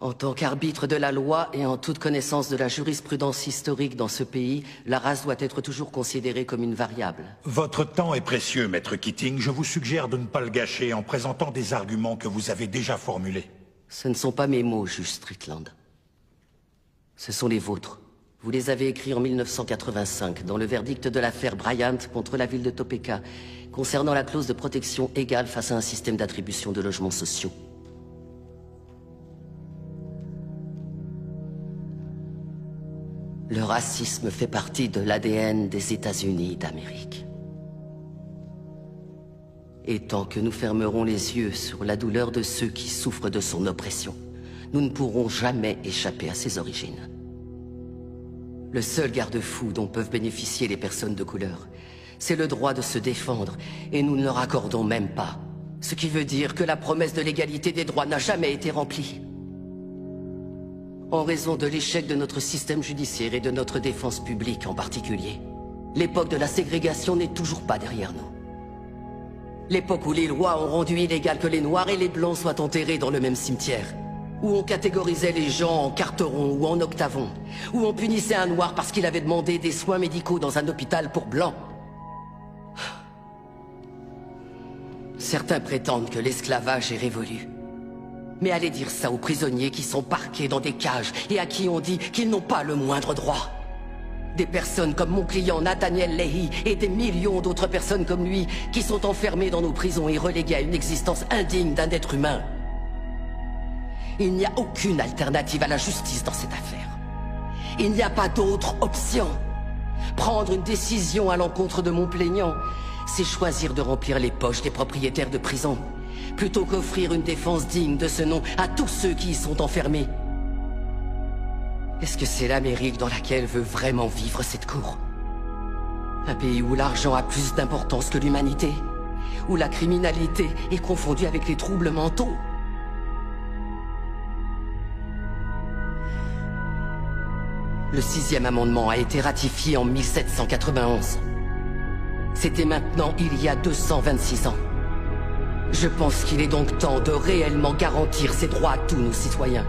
En tant qu'arbitre de la loi et en toute connaissance de la jurisprudence historique dans ce pays, la race doit être toujours considérée comme une variable. Votre temps est précieux, Maître Keating. Je vous suggère de ne pas le gâcher en présentant des arguments que vous avez déjà formulés. Ce ne sont pas mes mots, juge Strickland. Ce sont les vôtres. Vous les avez écrits en 1985, dans le verdict de l'affaire Bryant contre la ville de Topeka, concernant la clause de protection égale face à un système d'attribution de logements sociaux. Le racisme fait partie de l'ADN des États-Unis d'Amérique. Et tant que nous fermerons les yeux sur la douleur de ceux qui souffrent de son oppression, nous ne pourrons jamais échapper à ses origines. Le seul garde-fou dont peuvent bénéficier les personnes de couleur, c'est le droit de se défendre, et nous ne leur accordons même pas. Ce qui veut dire que la promesse de l'égalité des droits n'a jamais été remplie. En raison de l'échec de notre système judiciaire et de notre défense publique en particulier, l'époque de la ségrégation n'est toujours pas derrière nous. L'époque où les lois ont rendu illégal que les Noirs et les Blancs soient enterrés dans le même cimetière, où on catégorisait les gens en carterons ou en octavons, où on punissait un Noir parce qu'il avait demandé des soins médicaux dans un hôpital pour Blancs. Certains prétendent que l'esclavage est révolu. Mais allez dire ça aux prisonniers qui sont parqués dans des cages et à qui on dit qu'ils n'ont pas le moindre droit. Des personnes comme mon client Nathaniel Leahy et des millions d'autres personnes comme lui qui sont enfermées dans nos prisons et reléguées à une existence indigne d'un être humain. Il n'y a aucune alternative à la justice dans cette affaire. Il n'y a pas d'autre option. Prendre une décision à l'encontre de mon plaignant, c'est choisir de remplir les poches des propriétaires de prisons, plutôt qu'offrir une défense digne de ce nom à tous ceux qui y sont enfermés. Est-ce que c'est l'Amérique dans laquelle veut vraiment vivre cette cour? Un pays où l'argent a plus d'importance que l'humanité? Où la criminalité est confondue avec les troubles mentaux? Le 6e amendement a été ratifié en 1791. C'était maintenant il y a 226 ans. Je pense qu'il est donc temps de réellement garantir ces droits à tous nos citoyens.